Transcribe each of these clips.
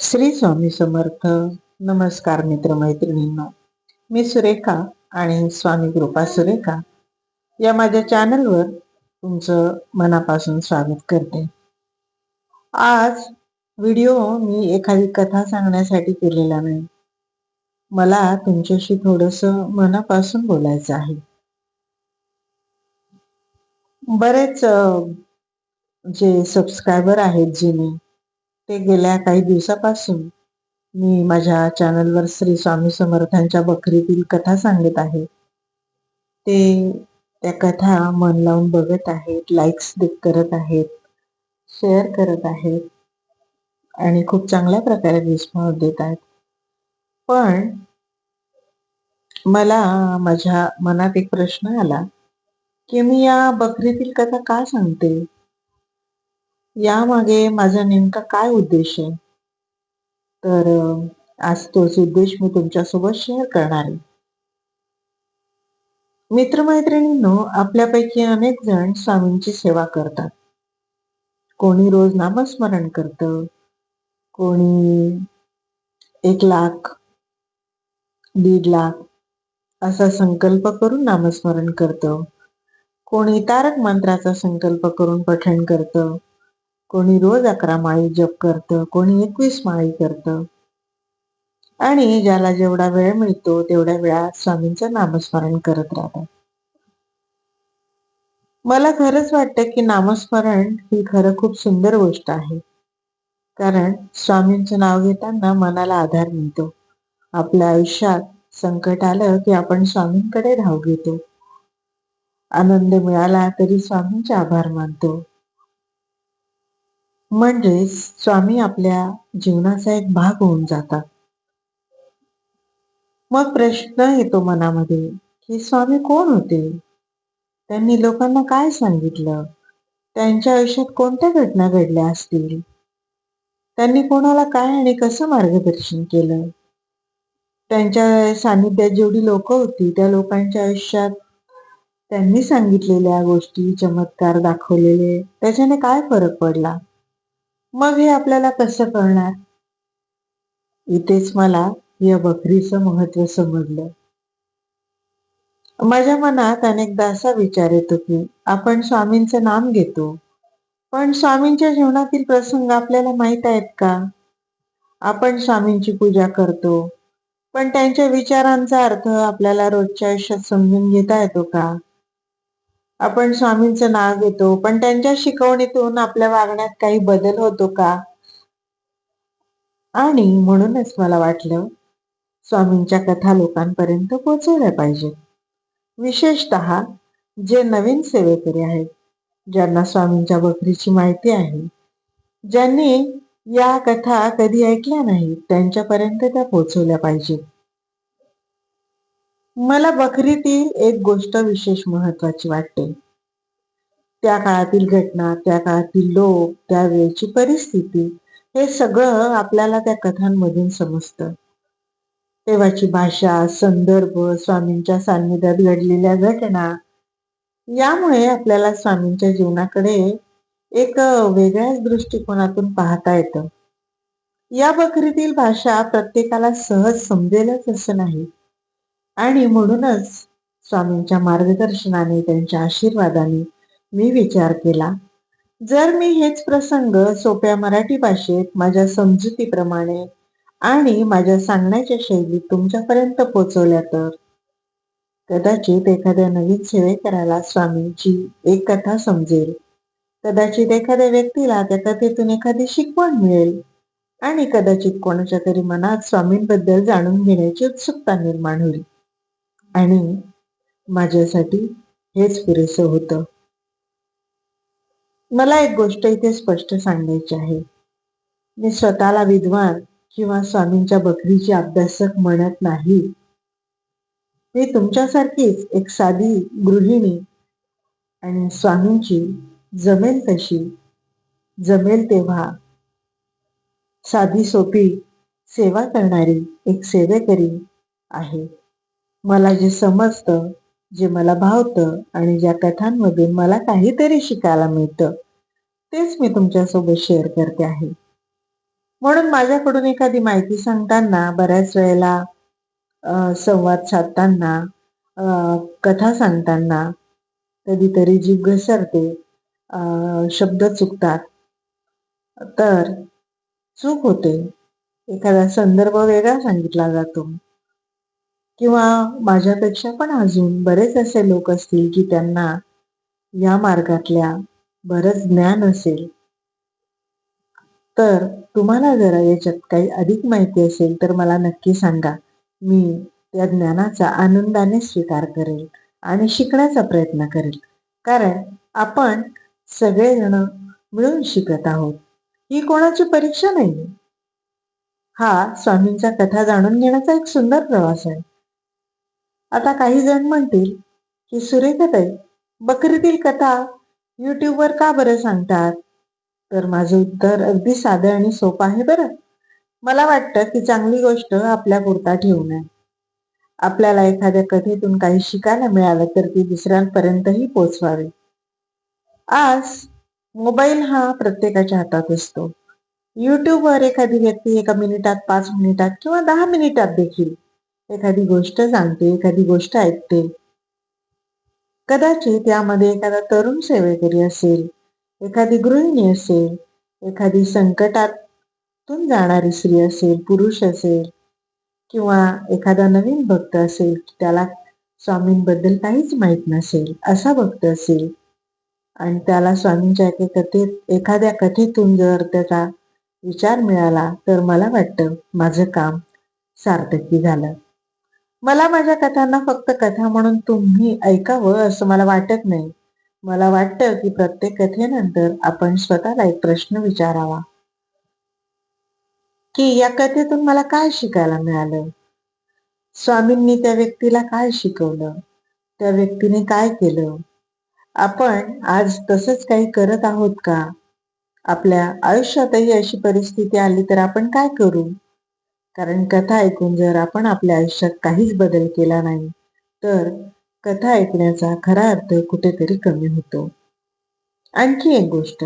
श्री स्वामी समर्थ. नमस्कार मित्रमैत्रिणींनो, मी सुरेखा आणि स्वामी कृपा सुरेखा या माझ्या चॅनलवर तुमचं मनापासून स्वागत करते. आज व्हिडिओ मी एखादी कथा सांगण्यासाठी केलेला नाही. मला तुमच्याशी थोडंसं मनापासून बोलायचं आहे. बरेच जे सबस्क्रायबर आहेत जुने, ते गेल्या काही दिवसापासून मी माझ्या चॅनलवर श्री स्वामी समर्थांच्या बकरीतील कथा सांगत आहे. ते त्या कथा मन लावून बघत आहेत, लाईक्स करत आहेत, शेअर करत आहेत आणि खूप चांगल्या प्रकारे रिस्पॉन्स देत आहेत. पण मला माझ्या मनात एक प्रश्न आला की मी या बकरीतील कथा का सांगते, यामागे माझा नेमका काय उद्देश आहे. तर आज तोच उद्देश मी तुमच्यासोबत शेअर करणार आहे. मित्रमैत्रिणींनो, आपल्यापैकी अनेक जण स्वामींची सेवा करतात. कोणी रोज नामस्मरण करतं, कोणी 1,00,000 1,50,000 असा संकल्प करून नामस्मरण करतं, कोणी तारक मंत्राचा संकल्प करून पठण करतं, कोणी रोज 11 माळी जप करतं, कोणी 21 माळी करतं आणि ज्याला जेवढा वेळ मिळतो तेवढ्या वेळात स्वामींचं नामस्मरण करत राहतात. मला खरंच वाटतं की नामस्मरण ही खरं खूप सुंदर गोष्ट आहे. कारण स्वामींचं नाव घेताना मनाला आधार मिळतो. आपल्या आयुष्यात संकट आलं की आपण स्वामींकडे धाव घेतो. आनंद मिळाला तरी स्वामींचे आभार मानतो. म्हणजे स्वामी आपल्या जीवनाचा एक भाग होऊन जातात. मग प्रश्न येतो मनामध्ये की स्वामी कोण होते? त्यांनी लोकांना काय सांगितलं? त्यांच्या आयुष्यात कोणत्या घटना घडल्या असतील? त्यांनी कोणाला काय आणि कसं मार्गदर्शन केलं? त्यांच्या सानिध्यात जेवढी लोक होती त्या लोकांच्या आयुष्यात त्यांनी सांगितलेल्या गोष्टी, चमत्कार दाखवलेले, त्याच्याने काय फरक पडला? मग हे आपल्याला कसं कळणार? इथेच मला या बकरीचं महत्व समजलं. माझ्या मनात अनेकदा असा विचार येतो की आपण स्वामींचं नाम घेतो, पण स्वामींच्या जीवनातील प्रसंग आपल्याला माहित आहेत का? आपण स्वामींची पूजा करतो, पण त्यांच्या विचारांचा अर्थ आपल्याला रोजच्या आयुष्यात समजून घेता येतो का? आपण स्वामींचं नाव घेतो, पण त्यांच्या शिकवणीतून आपल्या वागण्यात काही बदल होतो का? आणि म्हणूनच मला वाटलं स्वामींच्या कथा लोकांपर्यंत पोहोचवल्या पाहिजेत. विशेषतः जे नवीन सेवेकरी आहेत, ज्यांना स्वामींच्या बकरीची माहिती आहे, ज्यांनी या कथा कधी ऐकल्या नाहीत, त्यांच्यापर्यंत त्या पोहोचवल्या पाहिजेत. मला बकरीतील एक गोष्ट विशेष महत्वाची वाटते. त्या काळातील घटना, त्या काळातील लोक, त्यावेळची परिस्थिती, हे सगळं आपल्याला त्या कथांमधून समजतं. तेव्हाची भाषा, संदर्भ, स्वामींच्या सान्निध्यात घडलेल्या घटना, यामुळे आपल्याला स्वामींच्या जीवनाकडे एक वेगळ्याच दृष्टिकोनातून पाहता येतं. या बकरीतील भाषा प्रत्येकाला सहज समजेलच असं नाही, आणि म्हणूनच स्वामींच्या मार्गदर्शनाने, त्यांच्या आशीर्वादाने मी विचार केला, जर मी हेच प्रसंग सोप्या मराठी भाषेत माझ्या समजुतीप्रमाणे आणि माझ्या सांगण्याच्या शैलीत तुमच्यापर्यंत पोहोचवल्या तर कदाचित एखाद्या नवीन सेवेकराला स्वामींची एक कथा समजेल, कदाचित एखाद्या व्यक्तीला त्या कथेतून एखादी शिकवण मिळेल आणि कदाचित कोणाच्या तरी मनात स्वामींबद्दल जाणून घेण्याची उत्सुकता निर्माण होईल. आणि माझ्यासाठी हेच पुरेसं होतं. मला एक गोष्ट इथे स्पष्ट सांगायची आहे. मी स्वतःला विद्वान किंवा स्वामींच्या बकरीची अभ्यासक म्हणत नाही. मी तुमच्यासारखीच एक साधी गृहिणी आणि स्वामींची जमेल तशी, जमेल तेव्हा साधी सोपी सेवा करणारी एक सेवेकरी आहे. मला जे समजतं, जे मला भावतं आणि ज्या कथांमधून मला काहीतरी शिकायला मिळतं, तेच मी तुमच्यासोबत शेअर करते आहे. म्हणून माझ्याकडून एखादी माहिती सांगताना बऱ्याच वेळेला संवाद साधताना, कथा सांगताना कधीतरी जीभ घसरते, शब्द चुकतात. तर चूक होते. एखादा संदर्भ वेगळा सांगितला जातो किंवा माझ्यापेक्षा पण अजून बरेच असे लोक असतील की त्यांना या मार्गातल्या बरंच ज्ञान असेल. तर तुम्हाला जर याच्यात काही अधिक माहिती असेल तर मला नक्की सांगा. मी त्या ज्ञानाचा आनंदाने स्वीकार करेल आणि शिकण्याचा प्रयत्न करेल. कारण आपण सगळेजण मिळून शिकत आहोत. ही कोणाची परीक्षा नाहीये. हा स्वामींच्या कथा जाणून घेण्याचा एक सुंदर प्रवास आहे. आता काही जण म्हणतील की सुरेखाताई, बकरीतील कथा युट्यूबवर का बरं सांगतात? तर माझं उत्तर अगदी साधं आणि सोपं आहे बरं. मला वाटतं की चांगली गोष्ट आपल्यापुरता ठेवू नये. आपल्याला एखाद्या कथेतून काही शिकायला मिळालं तर ती दुसऱ्यांपर्यंतही पोचवावी. आज मोबाईल हा प्रत्येकाच्या हातात असतो. युट्यूबवर एखादी व्यक्ती एका मिनिटात, 5 मिनिटात किंवा 10 मिनिटात देखील एखादी गोष्ट सांगते, एखादी गोष्ट ऐकते. कदाचित यामध्ये एखादा तरुण सेवेकरी असेल, एखादी गृहिणी असेल, एखादी संकटातून जाणारी स्त्री असेल, पुरुष असेल किंवा एखादा नवीन भक्त असेल, त्याला स्वामींबद्दल काहीच माहित नसेल, असा भक्त असेल आणि त्याला स्वामींच्या एखाद्या कथेतून जर त्याचा विचार मिळाला तर मला वाटतं माझं काम सार्थकी झालं. मला माझ्या कथांना फक्त कथा म्हणून तुम्ही ऐकावं असं मला वाटत नाही. मला वाटतं की प्रत्येक कथेनंतर आपण स्वतःला एक प्रश्न विचारावा की या कथेतून मला काय शिकायला मिळालं? स्वामींनी त्या व्यक्तीला काय शिकवलं? त्या व्यक्तीने काय केलं? आपण आज तसंच काही करत आहोत का? आपल्या आयुष्यातही अशी परिस्थिती आली तर आपण काय करू? कारण कथा ऐकून जर आपण आपल्या आयुष्यात काहीच बदल केला नाही तर कथा ऐकण्याचा खरा अर्थ कुठेतरी कमी होतो. आणखी एक गोष्ट,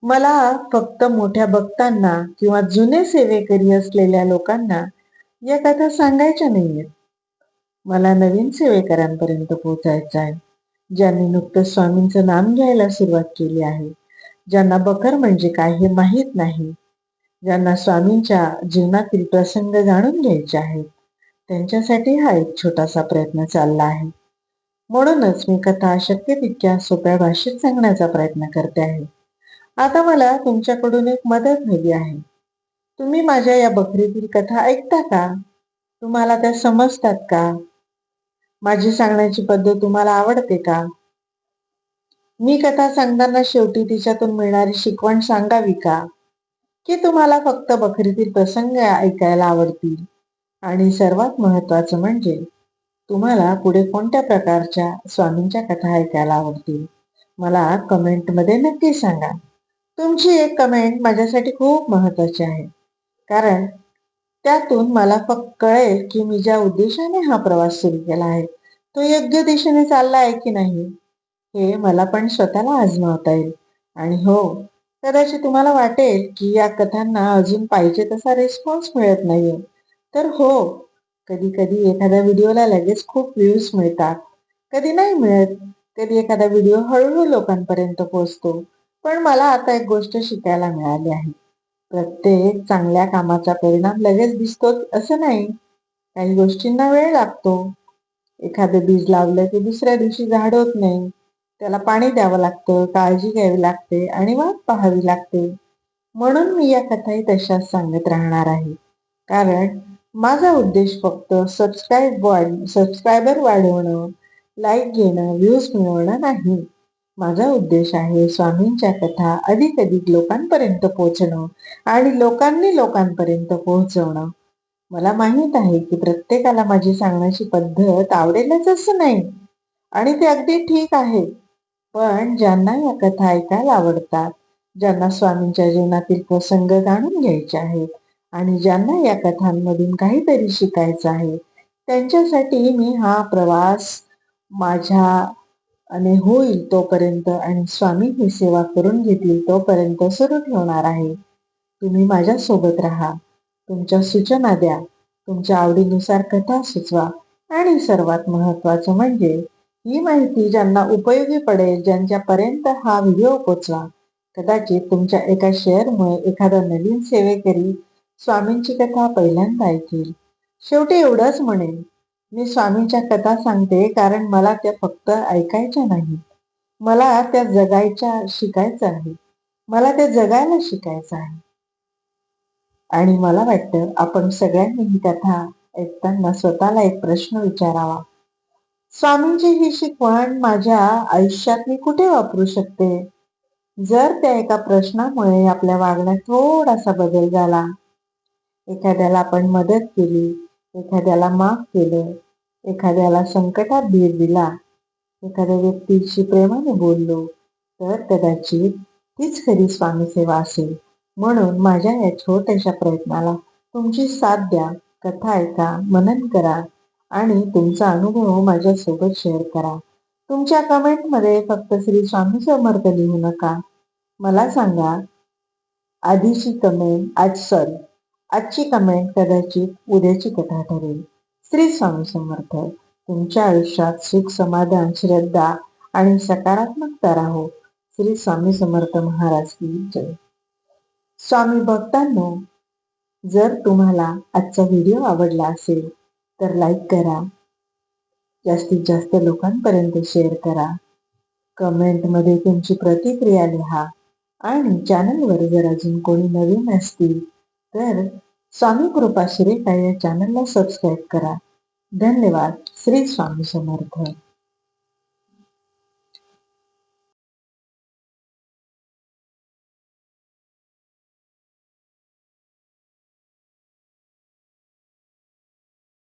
मला फक्त मोठ्या भक्तांना किंवा जुने सेवेकरी असलेल्या लोकांना या कथा सांगायच्या नाहीयेत. मला नवीन सेवेकरांपर्यंत पोहोचायचं आहे, ज्यांनी नुकतंच स्वामींचं नाम घ्यायला सुरुवात केली आहे, ज्यांना बखर म्हणजे काय हे माहीत नाही, ज्यांना स्वामींच्या जीवनातील प्रसंग जाणून घ्यायचे आहेत, त्यांच्यासाठी हा एक छोटासा प्रयत्न चालला आहे. म्हणूनच मी कथा शक्य तितक्या सोप्या भाषेत सांगण्याचा प्रयत्न करते आहे. आता मला तुमच्याकडून एक मदत हवी आहे. तुम्ही माझ्या या बकरीतील कथा ऐकता का? तुम्हाला त्या समजतात का? माझी सांगण्याची पद्धत तुम्हाला आवडते का? मी कथा सांगताना शेवटी तिच्यातून मिळणारी शिकवण सांगावी का? की तुम्हाला फक्त बकरीतील प्रसंग ऐकायला आवडतील? आणि सर्वात महत्वाचं म्हणजे तुम्हाला पुढे कोणत्या प्रकारच्या स्वामींच्या कथा ऐकायला आवडतील? मला कमेंटमध्ये नक्की सांगा. तुमची एक कमेंट माझ्यासाठी खूप महत्वाची आहे. कारण त्यातून मला फक्त कळेल की मी ज्या उद्देशाने हा प्रवास सुरू केला आहे तो योग्य दिशेने चालला आहे की नाही, हे मला पण स्वतःला आजमावता येईल. आणि हो, कदाचित तुम्हाला वाटेल की या कथांना अजून पाहिजे तसा रिस्पॉन्स मिळत नाहीये. तर हो, कधी कधी एखाद्या व्हिडिओला लगेच खूप व्ह्यूज मिळतात, कधी नाही मिळत, कधी एखादा व्हिडिओ हळूहळू लोकांपर्यंत पोहोचतो. पण मला आता एक गोष्ट शिकायला मिळाली आहे. प्रत्येक चांगल्या कामाचा परिणाम लगेच दिसतो असं नाही. काही गोष्टींना वेळ लागतो. एखादं बीज लावलं की दुसऱ्या दिवशी झाड होत नाही. त्याला पाणी द्यावं लागतं, काळजी घ्यावी लागते आणि वाट पाहावी लागते. म्हणून मी या कथाही तशाच सांगत राहणार आहे. कारण माझा उद्देश फक्त सबस्क्रायबर वाढवणं, लाईक घेणं, व्ह्यूज मिळवणं नाही. माझा उद्देश आहे स्वामींच्या कथा अधिक लोकांपर्यंत पोहोचणं आणि लोकांनी लोकांपर्यंत पोहोचवणं. मला माहित आहे की प्रत्येकाला माझी सांगण्याची पद्धत आवडेलच असं नाही आणि ते अगदी ठीक आहे. पण ज्यांना या कथा ऐकायला आवडतात, ज्यांना स्वामींच्या जीवनातील प्रसंग जाणून घ्यायचे आहेत आणि ज्यांना या कथांमधून काहीतरी शिकायचं आहे, त्यांच्यासाठी मी हा प्रवास माझ्या आणि होईल तोपर्यंत आणि स्वामी ही सेवा करून घेतील तोपर्यंत सुरू ठेवणार आहे. तुम्ही माझ्या सोबत राहा, तुमच्या सूचना द्या, तुमच्या आवडीनुसार कथा सुचवा आणि सर्वात महत्वाचं म्हणजे ही माहिती ज्यांना उपयोगी पडेल, ज्यांच्यापर्यंत हा व्हिडिओ पोचवा. कदाचित तुमच्या एका शेअरमुळे एखादा नवीन सेवेकरी स्वामींची कथा पहिल्यांदा ऐकेल. शेवटी एवढंच म्हणेन, मी स्वामींच्या कथा सांगते कारण मला त्या फक्त ऐकायच्या नाहीत. मला त्या जगायच्या शिकायचं आहे. मला त्या जगायला शिकायचं आहे. आणि मला वाटतं आपण सगळ्यांनी ही कथा ऐकताना स्वतःला एक प्रश्न विचारावा. स्वामींची ही शिकवण माझ्या आयुष्यात मी कुठे वापरू शकते? जर त्या एका प्रश्नामुळे आपल्या वागण्यात थोडासा बदल झाला, एखाद्याला आपण मदत केली, एखाद्याला माफ केलं, एखाद्याला संकटात धीर दिला, एखाद्या व्यक्तीशी प्रेमाने बोललो, तर कदाचित तीच खरी स्वामी सेवा असेल. म्हणून माझ्या या छोट्याशा प्रयत्नाला तुमची साथ द्या. कथा ऐका, मनन करा आणि तुमचा अनुभव माझ्यासोबत शेअर करा. तुमच्या कमेंटमध्ये फक्त श्री स्वामी समर्थ लिहू नका. मला सांगा, आजची कमेंट कदाचित उद्याची कथा ठरेल. श्री स्वामी समर्थ. तुमच्या आयुष्यात सुख, समाधान, श्रद्धा आणि सकारात्मकता राहो. श्री स्वामी समर्थ महाराज की जय. स्वामी भक्तांनो, जर तुम्हाला आजचा व्हिडिओ आवडला असेल तर लाईक करा, जास्तीत जास्त लोकांपर्यंत शेअर करा, कमेंटमध्ये तुमची प्रतिक्रिया लिहा आणि चॅनलवर जर अजून कोणी नवीन असतील तर स्वामी कृपा सुरेखा या चॅनलला सबस्क्राईब करा. धन्यवाद. श्री स्वामी समर्थ.